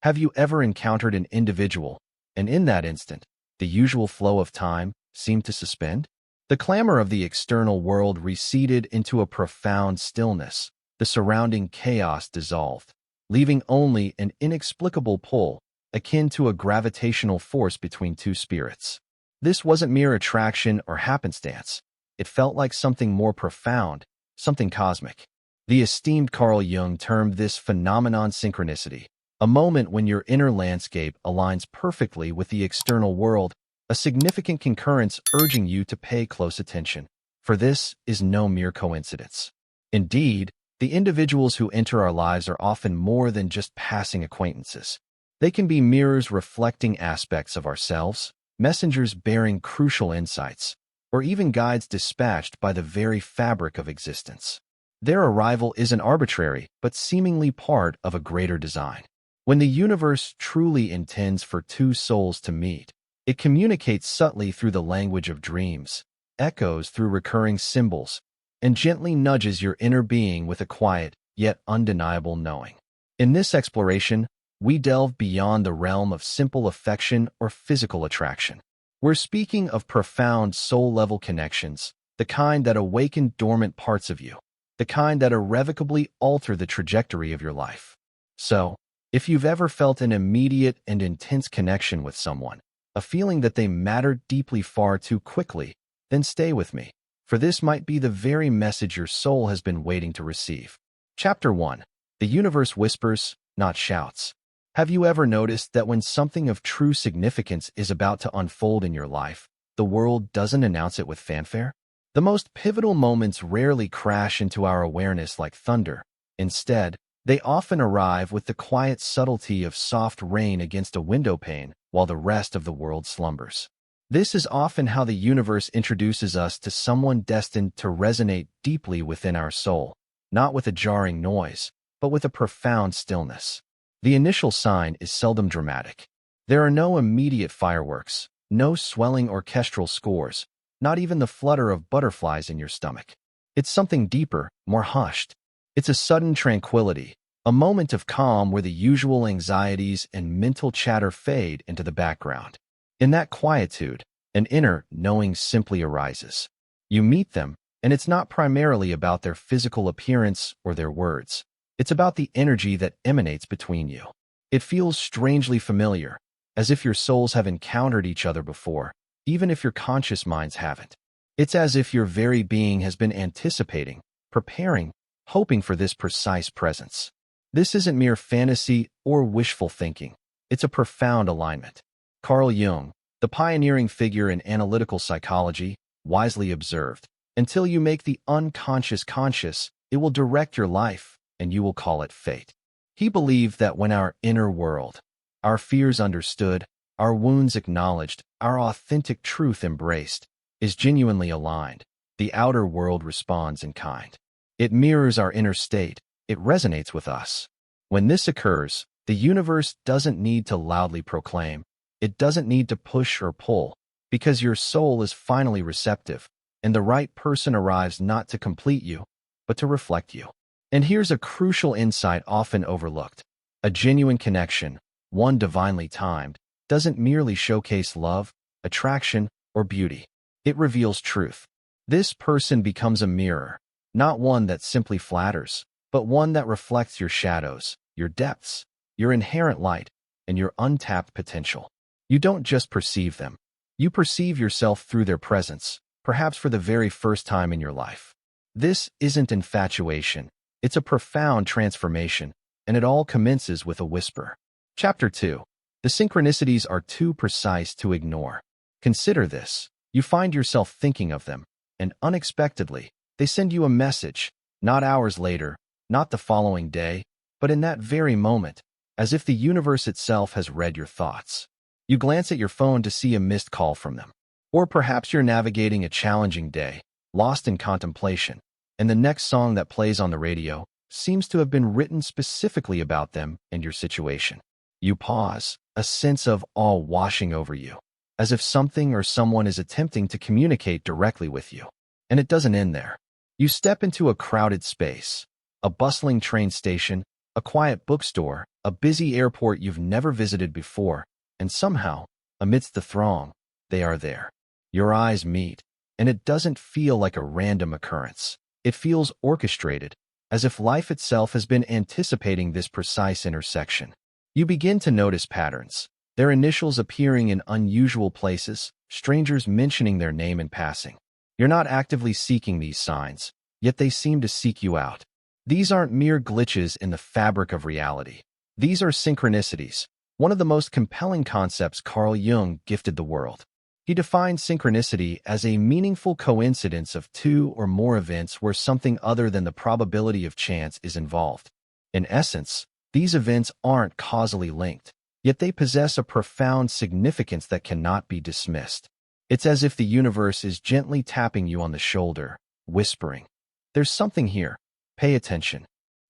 Have you ever encountered an individual, and in that instant, the usual flow of time seemed to suspend? The clamor of the external world receded into a profound stillness. The surrounding chaos dissolved, leaving only an inexplicable pull, akin to a gravitational force between two spirits. This wasn't mere attraction or happenstance. It felt like something more profound, something cosmic. The esteemed Carl Jung termed this phenomenon synchronicity, a moment when your inner landscape aligns perfectly with the external world, a significant concurrence urging you to pay close attention, for this is no mere coincidence. Indeed, the individuals who enter our lives are often more than just passing acquaintances. They can be mirrors reflecting aspects of ourselves, messengers bearing crucial insights, or even guides dispatched by the very fabric of existence. Their arrival isn't arbitrary, but seemingly part of a greater design. When the universe truly intends for two souls to meet, it communicates subtly through the language of dreams, echoes through recurring symbols, and gently nudges your inner being with a quiet, yet undeniable knowing. In this exploration, we delve beyond the realm of simple affection or physical attraction. We're speaking of profound soul-level connections, the kind that awaken dormant parts of you, the kind that irrevocably alter the trajectory of your life. So, if you've ever felt an immediate and intense connection with someone, a feeling that they mattered deeply far too quickly, then stay with me, for this might be the very message your soul has been waiting to receive. Chapter 1. The universe whispers, not shouts. Have you ever noticed that when something of true significance is about to unfold in your life, the world doesn't announce it with fanfare? The most pivotal moments rarely crash into our awareness like thunder. Instead, they often arrive with the quiet subtlety of soft rain against a window pane while the rest of the world slumbers. This is often how the universe introduces us to someone destined to resonate deeply within our soul, not with a jarring noise, but with a profound stillness. The initial sign is seldom dramatic. There are no immediate fireworks, no swelling orchestral scores, not even the flutter of butterflies in your stomach. It's something deeper, more hushed. It's a sudden tranquility, a moment of calm where the usual anxieties and mental chatter fade into the background. In that quietude, an inner knowing simply arises. You meet them, and it's not primarily about their physical appearance or their words. It's about the energy that emanates between you. It feels strangely familiar, as if your souls have encountered each other before, even if your conscious minds haven't. It's as if your very being has been anticipating, preparing, hoping for this precise presence. This isn't mere fantasy or wishful thinking. It's a profound alignment. Carl Jung, the pioneering figure in analytical psychology, wisely observed, "Until you make the unconscious conscious, it will direct your life, and you will call it fate." He believed that when our inner world, our fears understood, our wounds acknowledged, our authentic truth embraced, is genuinely aligned, the outer world responds in kind. It mirrors our inner state. It resonates with us. When this occurs, the universe doesn't need to loudly proclaim. It doesn't need to push or pull, because your soul is finally receptive, and the right person arrives not to complete you, but to reflect you. And here's a crucial insight often overlooked. A genuine connection, one divinely timed, doesn't merely showcase love, attraction, or beauty. It reveals truth. This person becomes a mirror, not one that simply flatters, but one that reflects your shadows, your depths, your inherent light, and your untapped potential. You don't just perceive them. You perceive yourself through their presence, perhaps for the very first time in your life. This isn't infatuation. It's a profound transformation, and it all commences with a whisper. Chapter 2. The synchronicities are too precise to ignore. Consider this. You find yourself thinking of them, and unexpectedly, they send you a message, not hours later, not the following day, but in that very moment, as if the universe itself has read your thoughts. You glance at your phone to see a missed call from them. Or perhaps you're navigating a challenging day, lost in contemplation, and the next song that plays on the radio seems to have been written specifically about them and your situation. You pause, a sense of awe washing over you, as if something or someone is attempting to communicate directly with you. And it doesn't end there. You step into a crowded space, a bustling train station, a quiet bookstore, a a busy airport you've never visited before, and somehow, amidst the throng, they are there. Your eyes meet, and it doesn't feel like a random occurrence. It feels orchestrated, as if life itself has been anticipating this precise intersection. You begin to notice patterns, their initials appearing in unusual places, strangers mentioning their name in passing. You're not actively seeking these signs, yet they seem to seek you out. These aren't mere glitches in the fabric of reality. These are synchronicities, one of the most compelling concepts Carl Jung gifted the world. He defined synchronicity as a meaningful coincidence of two or more events where something other than the probability of chance is involved. In essence, these events aren't causally linked, yet they possess a profound significance that cannot be dismissed. It's as if the universe is gently tapping you on the shoulder, whispering, "There's something here. Pay attention."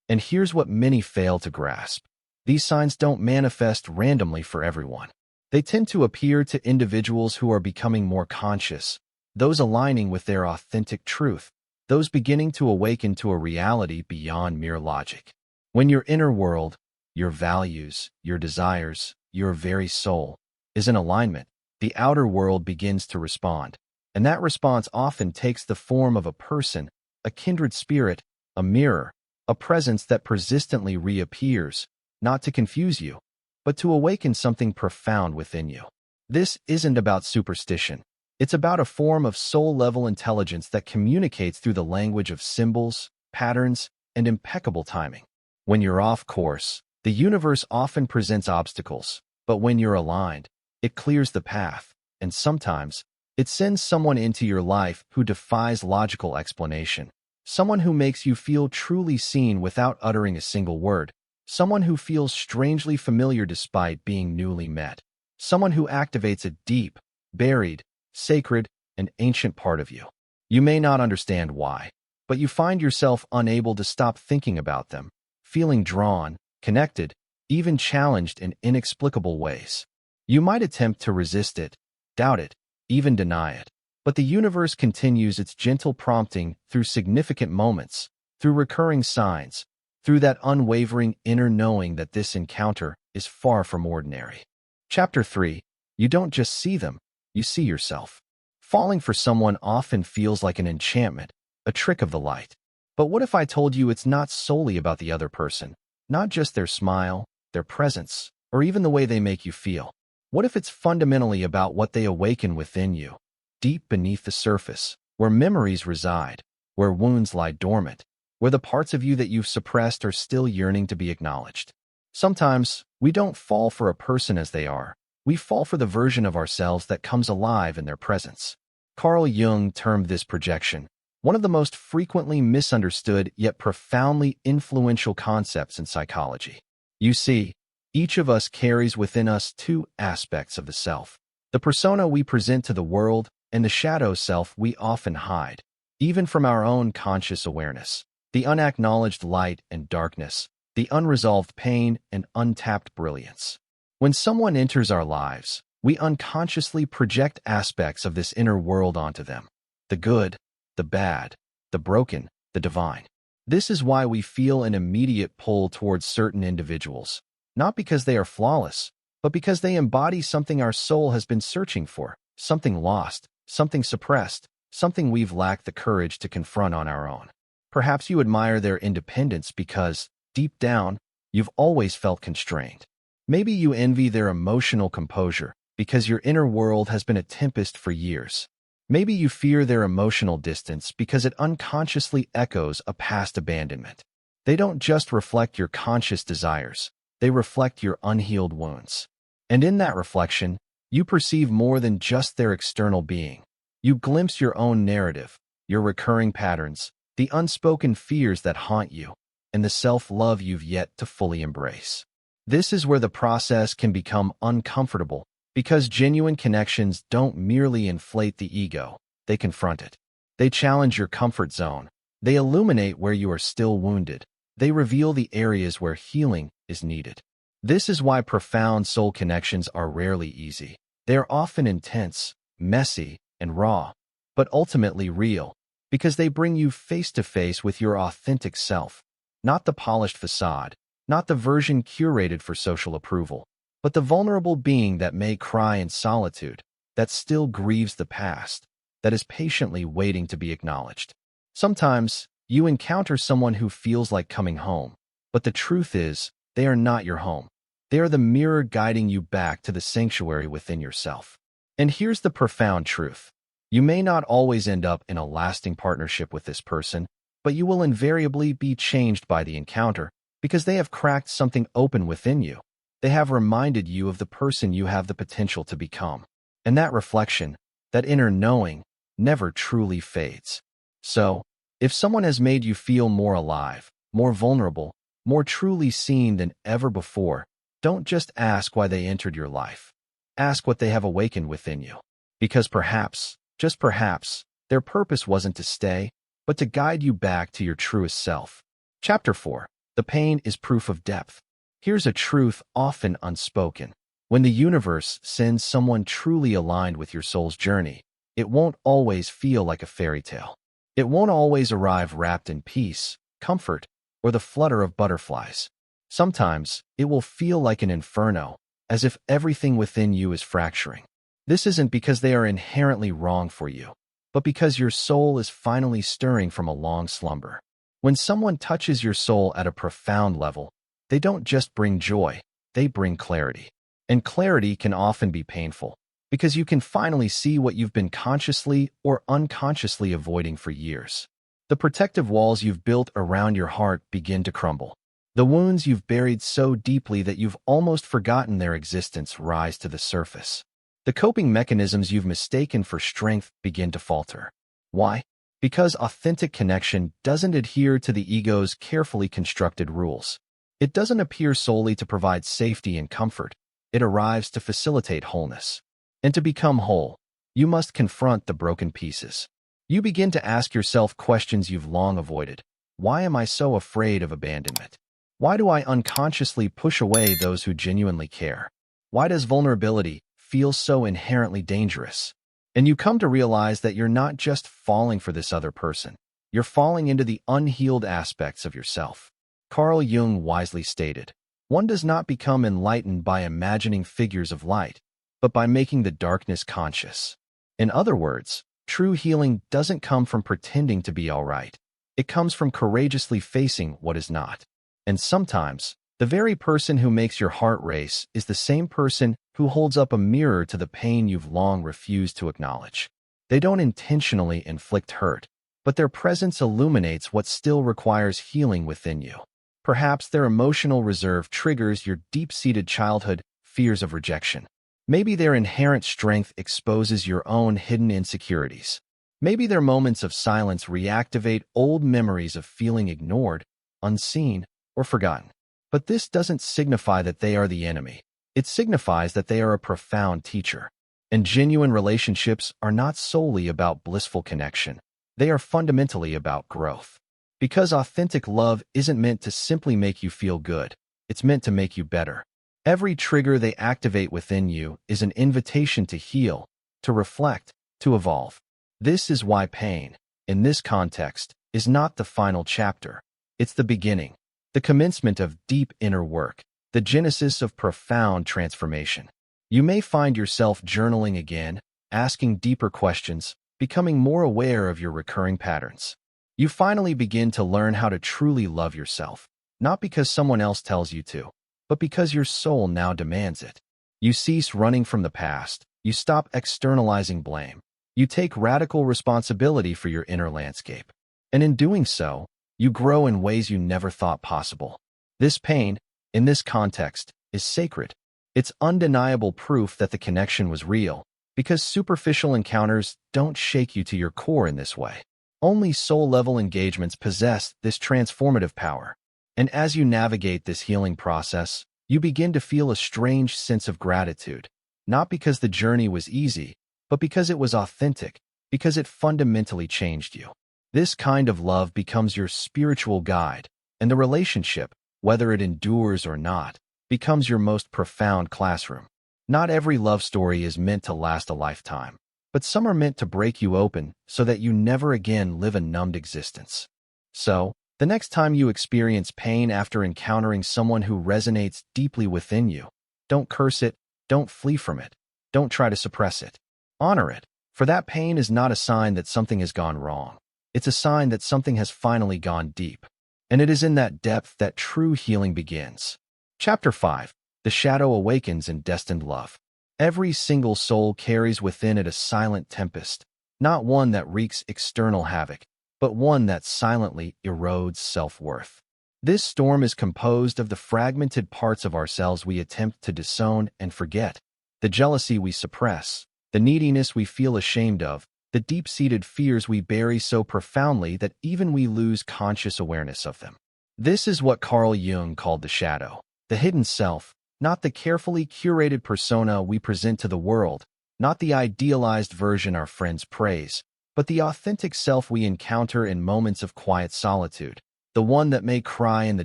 And here's what many fail to grasp. These signs don't manifest randomly for everyone. They tend to appear to individuals who are becoming more conscious, those aligning with their authentic truth, those beginning to awaken to a reality beyond mere logic. When your inner world, your values, your desires, your very soul, is in alignment, the outer world begins to respond. And that response often takes the form of a person, a kindred spirit, a mirror, a presence that persistently reappears, not to confuse you, but to awaken something profound within you. This isn't about superstition. It's about a form of soul-level intelligence that communicates through the language of symbols, patterns, and impeccable timing. When you're off course, the universe often presents obstacles, but when you're aligned, it clears the path, and sometimes, it sends someone into your life who defies logical explanation. Someone who makes you feel truly seen without uttering a single word. Someone who feels strangely familiar despite being newly met. Someone who activates a deep, buried, sacred, and ancient part of you. You may not understand why, but you find yourself unable to stop thinking about them, feeling drawn, connected, even challenged in inexplicable ways. You might attempt to resist it, doubt it, even deny it. But the universe continues its gentle prompting through significant moments, through recurring signs, through that unwavering inner knowing that this encounter is far from ordinary. Chapter 3. You don't just see them, you see yourself. Falling for someone often feels like an enchantment, a trick of the light. But what if I told you it's not solely about the other person, not just their smile, their presence, or even the way they make you feel? What if it's fundamentally about what they awaken within you, deep beneath the surface, where memories reside, where wounds lie dormant, where the parts of you that you've suppressed are still yearning to be acknowledged? Sometimes, we don't fall for a person as they are. We fall for the version of ourselves that comes alive in their presence. Carl Jung termed this projection, one of the most frequently misunderstood yet profoundly influential concepts in psychology. You see, each of us carries within us two aspects of the self: the persona we present to the world and the shadow self we often hide, even from our own conscious awareness. The unacknowledged light and darkness, the unresolved pain and untapped brilliance. When someone enters our lives, we unconsciously project aspects of this inner world onto them. The good, the bad, the broken, the divine. This is why we feel an immediate pull towards certain individuals, not because they are flawless, but because they embody something our soul has been searching for, something lost, something suppressed, something we've lacked the courage to confront on our own. Perhaps you admire their independence because, deep down, you've always felt constrained. Maybe you envy their emotional composure because your inner world has been a tempest for years. Maybe you fear their emotional distance because it unconsciously echoes a past abandonment. They don't just reflect your conscious desires, they reflect your unhealed wounds. And in that reflection, you perceive more than just their external being. You glimpse your own narrative, your recurring patterns, the unspoken fears that haunt you, and the self-love you've yet to fully embrace. This is where the process can become uncomfortable, because genuine connections don't merely inflate the ego, they confront it. They challenge your comfort zone. They illuminate where you are still wounded. They reveal the areas where healing is needed. This is why profound soul connections are rarely easy. They are often intense, messy, and raw, but ultimately real, because they bring you face to face with your authentic self, not the polished facade, not the version curated for social approval, but the vulnerable being that may cry in solitude, that still grieves the past, that is patiently waiting to be acknowledged. Sometimes, you encounter someone who feels like coming home, but the truth is, they are not your home. They are the mirror guiding you back to the sanctuary within yourself. And here's the profound truth. You may not always end up in a lasting partnership with this person, but you will invariably be changed by the encounter because they have cracked something open within you. They have reminded you of the person you have the potential to become. And that reflection, that inner knowing, never truly fades. So, if someone has made you feel more alive, more vulnerable, more truly seen than ever before, don't just ask why they entered your life. Ask what they have awakened within you. Because perhaps, just perhaps, their purpose wasn't to stay, but to guide you back to your truest self. Chapter 4. The pain is proof of depth. Here's a truth often unspoken. When the universe sends someone truly aligned with your soul's journey, it won't always feel like a fairy tale. It won't always arrive wrapped in peace, comfort, or the flutter of butterflies. Sometimes, it will feel like an inferno, as if everything within you is fracturing. This isn't because they are inherently wrong for you, but because your soul is finally stirring from a long slumber. When someone touches your soul at a profound level, they don't just bring joy, they bring clarity. And clarity can often be painful, because you can finally see what you've been consciously or unconsciously avoiding for years. The protective walls you've built around your heart begin to crumble. The wounds you've buried so deeply that you've almost forgotten their existence rise to the surface. The coping mechanisms you've mistaken for strength begin to falter. Why? Because authentic connection doesn't adhere to the ego's carefully constructed rules. It doesn't appear solely to provide safety and comfort. It arrives to facilitate wholeness. And to become whole, you must confront the broken pieces. You begin to ask yourself questions you've long avoided. Why am I so afraid of abandonment? Why do I unconsciously push away those who genuinely care? Why does vulnerability feel so inherently dangerous? And you come to realize that you're not just falling for this other person. You're falling into the unhealed aspects of yourself. Carl Jung wisely stated, "One does not become enlightened by imagining figures of light, but by making the darkness conscious." In other words, true healing doesn't come from pretending to be all right. It comes from courageously facing what is not. And sometimes, the very person who makes your heart race is the same person who holds up a mirror to the pain you've long refused to acknowledge. They don't intentionally inflict hurt, but their presence illuminates what still requires healing within you. Perhaps their emotional reserve triggers your deep-seated childhood fears of rejection. Maybe their inherent strength exposes your own hidden insecurities. Maybe their moments of silence reactivate old memories of feeling ignored, unseen, or forgotten. But this doesn't signify that they are the enemy. It signifies that they are a profound teacher. And genuine relationships are not solely about blissful connection. They are fundamentally about growth. Because authentic love isn't meant to simply make you feel good. It's meant to make you better. Every trigger they activate within you is an invitation to heal, to reflect, to evolve. This is why pain, in this context, is not the final chapter. It's the beginning, the commencement of deep inner work, the genesis of profound transformation. You may find yourself journaling again, asking deeper questions, becoming more aware of your recurring patterns. You finally begin to learn how to truly love yourself, not because someone else tells you to, but because your soul now demands it. You cease running from the past. You stop externalizing blame. You take radical responsibility for your inner landscape. And in doing so, you grow in ways you never thought possible. This pain, in this context, is sacred. It's undeniable proof that the connection was real, because superficial encounters don't shake you to your core in this way. Only soul-level engagements possess this transformative power. And as you navigate this healing process, you begin to feel a strange sense of gratitude, not because the journey was easy, but because it was authentic, because it fundamentally changed you. This kind of love becomes your spiritual guide, and the relationship, whether it endures or not, becomes your most profound classroom. Not every love story is meant to last a lifetime, but some are meant to break you open so that you never again live a numbed existence. So, The next time you experience pain after encountering someone who resonates deeply within you, don't curse it, don't flee from it, don't try to suppress it. Honor it, for that pain is not a sign that something has gone wrong. It's a sign that something has finally gone deep. And it is in that depth that true healing begins. Chapter 5. The Shadow Awakens in Destined Love. Every single soul carries within it a silent tempest, not one that wreaks external havoc, but one that silently erodes self-worth. This storm is composed of the fragmented parts of ourselves we attempt to disown and forget, the jealousy we suppress, the neediness we feel ashamed of, the deep-seated fears we bury so profoundly that even we lose conscious awareness of them. This is what Carl Jung called the shadow, the hidden self, not the carefully curated persona we present to the world, not the idealized version our friends praise, but the authentic self we encounter in moments of quiet solitude, the one that may cry in the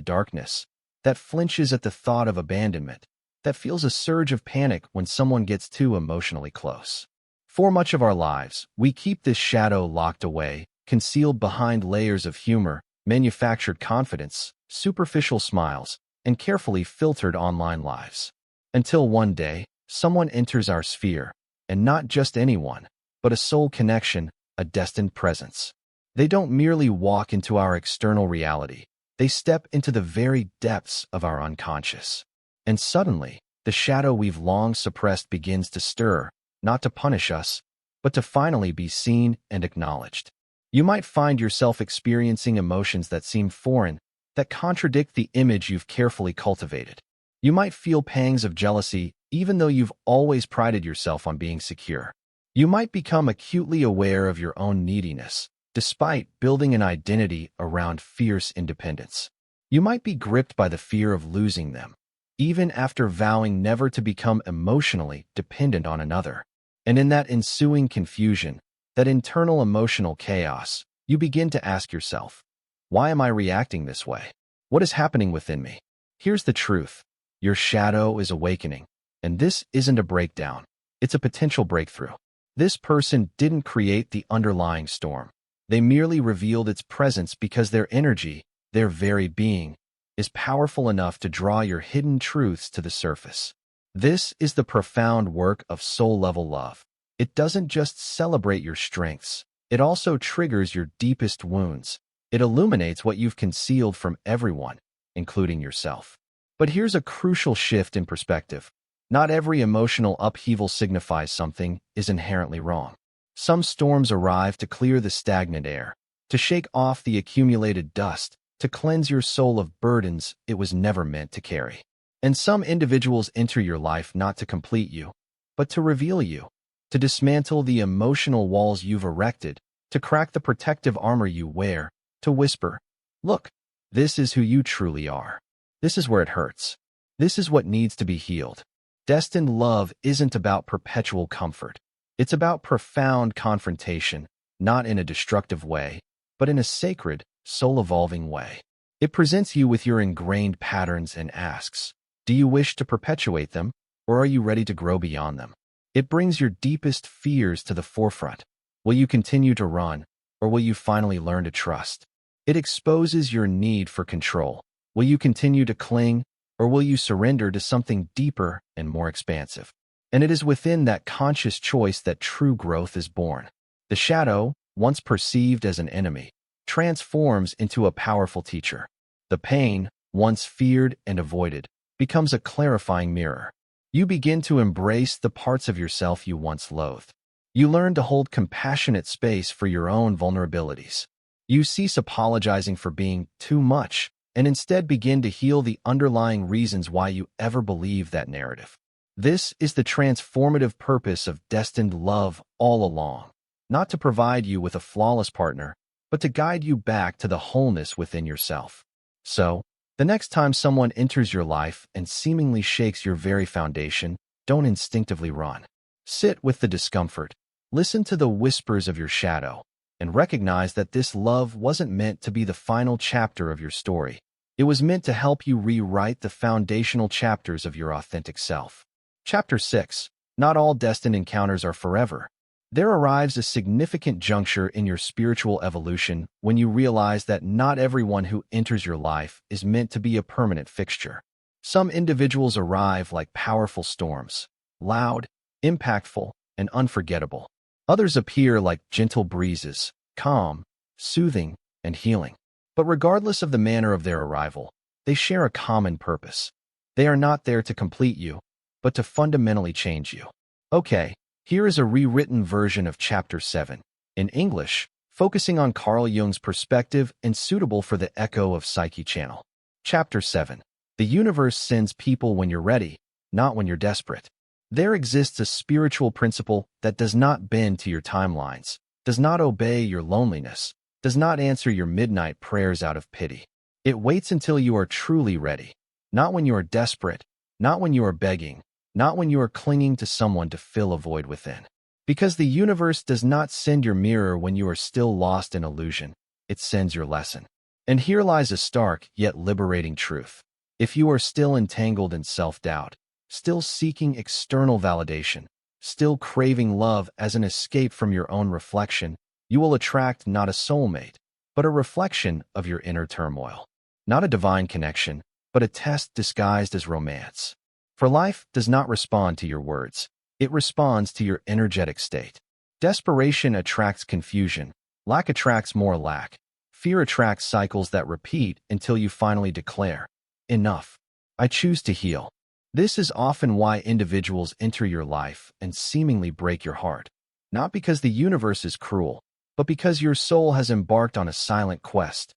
darkness, that flinches at the thought of abandonment, that feels a surge of panic when someone gets too emotionally close. For much of our lives, we keep this shadow locked away, concealed behind layers of humor, manufactured confidence, superficial smiles, and carefully filtered online lives. Until one day, someone enters our sphere, and not just anyone, but a soul connection, a destined presence. They don't merely walk into our external reality, they step into the very depths of our unconscious. And suddenly, the shadow we've long suppressed begins to stir, not to punish us, but to finally be seen and acknowledged. You might find yourself experiencing emotions that seem foreign, that contradict the image you've carefully cultivated. You might feel pangs of jealousy, even though you've always prided yourself on being secure. You might become acutely aware of your own neediness, despite building an identity around fierce independence. You might be gripped by the fear of losing them, even after vowing never to become emotionally dependent on another. And in that ensuing confusion, that internal emotional chaos, you begin to ask yourself, why am I reacting this way? What is happening within me? Here's the truth. Your shadow is awakening, and this isn't a breakdown. It's a potential breakthrough. This person didn't create the underlying storm. They merely revealed its presence because their energy, their very being, is powerful enough to draw your hidden truths to the surface. This is the profound work of soul-level love. It doesn't just celebrate your strengths. It also triggers your deepest wounds. It illuminates what you've concealed from everyone, including yourself. But here's a crucial shift in perspective. Not every emotional upheaval signifies something is inherently wrong. Some storms arrive to clear the stagnant air, to shake off the accumulated dust, to cleanse your soul of burdens it was never meant to carry. And some individuals enter your life not to complete you, but to reveal you, to dismantle the emotional walls you've erected, to crack the protective armor you wear, to whisper, look, this is who you truly are. This is where it hurts. This is what needs to be healed. Destined love isn't about perpetual comfort. It's about profound confrontation, not in a destructive way, but in a sacred, soul-evolving way. It presents you with your ingrained patterns and asks, do you wish to perpetuate them, or are you ready to grow beyond them? It brings your deepest fears to the forefront. Will you continue to run, or will you finally learn to trust? It exposes your need for control. Will you continue to cling, or will you surrender to something deeper and more expansive? And it is within that conscious choice that true growth is born. The shadow, once perceived as an enemy, transforms into a powerful teacher. The pain, once feared and avoided, becomes a clarifying mirror. You begin to embrace the parts of yourself you once loathed. You learn to hold compassionate space for your own vulnerabilities. You cease apologizing for being too much, and instead begin to heal the underlying reasons why you ever believed that narrative. This is the transformative purpose of destined love all along, not to provide you with a flawless partner, but to guide you back to the wholeness within yourself. So, the next time someone enters your life and seemingly shakes your very foundation, don't instinctively run. Sit with the discomfort, listen to the whispers of your shadow, and recognize that this love wasn't meant to be the final chapter of your story. It was meant to help you rewrite the foundational chapters of your authentic self. Chapter 6. Not all destined encounters are forever. There arrives a significant juncture in your spiritual evolution when you realize that not everyone who enters your life is meant to be a permanent fixture. Some individuals arrive like powerful storms, loud, impactful, and unforgettable. Others appear like gentle breezes, calm, soothing, and healing. But regardless of the manner of their arrival, they share a common purpose. They are not there to complete you, but to fundamentally change you. Okay, here is a rewritten version of Chapter 7, in English, focusing on Carl Jung's perspective and suitable for the Echo of Psyche channel. Chapter 7. The universe sends people when you're ready, not when you're desperate. There exists a spiritual principle that does not bend to your timelines, does not obey your loneliness, does not answer your midnight prayers out of pity. It waits until you are truly ready, not when you are desperate, not when you are begging, not when you are clinging to someone to fill a void within. Because the universe does not send your mirror when you are still lost in illusion, it sends your lesson. And here lies a stark yet liberating truth. If you are still entangled in self-doubt, still seeking external validation, still craving love as an escape from your own reflection, you will attract not a soulmate, but a reflection of your inner turmoil. Not a divine connection, but a test disguised as romance. For life does not respond to your words. It responds to your energetic state. Desperation attracts confusion. Lack attracts more lack. Fear attracts cycles that repeat until you finally declare, "Enough. I choose to heal." This is often why individuals enter your life and seemingly break your heart. Not because the universe is cruel, but because your soul has embarked on a silent quest.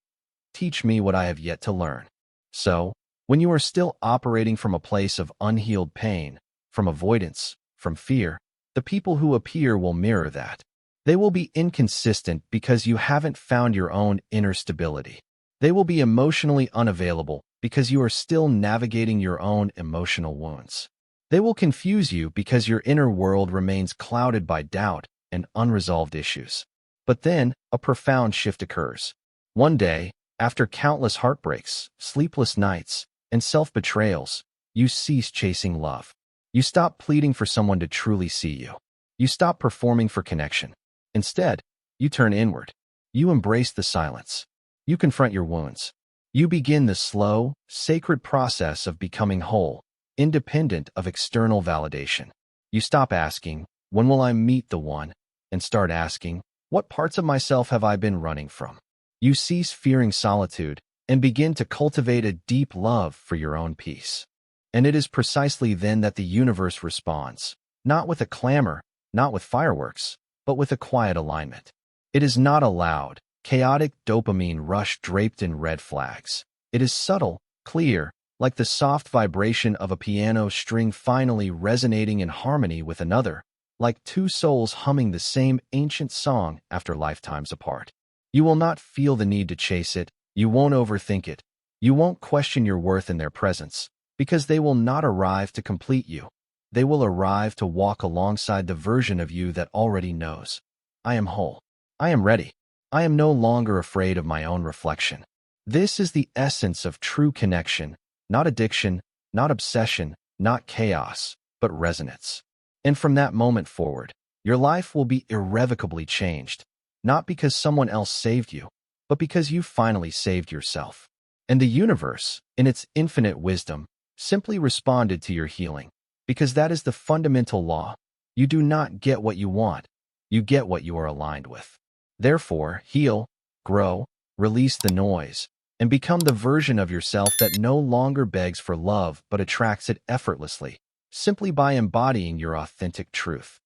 Teach me what I have yet to learn. So, when you are still operating from a place of unhealed pain, from avoidance, from fear, the people who appear will mirror that. They will be inconsistent because you haven't found your own inner stability. They will be emotionally unavailable because you are still navigating your own emotional wounds. They will confuse you because your inner world remains clouded by doubt and unresolved issues. But then, a profound shift occurs. One day, after countless heartbreaks, sleepless nights, and self-betrayals, you cease chasing love. You stop pleading for someone to truly see you. You stop performing for connection. Instead, you turn inward. You embrace the silence. You confront your wounds. You begin the slow, sacred process of becoming whole, independent of external validation. You stop asking, "When will I meet the one?" and start asking, "What parts of myself have I been running from?" You cease fearing solitude and begin to cultivate a deep love for your own peace. And it is precisely then that the universe responds, not with a clamor, not with fireworks, but with a quiet alignment. It is not a loud, chaotic dopamine rush draped in red flags. It is subtle, clear, like the soft vibration of a piano string finally resonating in harmony with another, like two souls humming the same ancient song after lifetimes apart. You will not feel the need to chase it. You won't overthink it. You won't question your worth in their presence, because they will not arrive to complete you. They will arrive to walk alongside the version of you that already knows, "I am whole. I am ready. I am no longer afraid of my own reflection." This is the essence of true connection, not addiction, not obsession, not chaos, but resonance. And from that moment forward, your life will be irrevocably changed, not because someone else saved you, but because you finally saved yourself. And the universe, in its infinite wisdom, simply responded to your healing, because that is the fundamental law. You do not get what you want. You get what you are aligned with. Therefore, heal, grow, release the noise, and become the version of yourself that no longer begs for love but attracts it effortlessly, simply by embodying your authentic truth.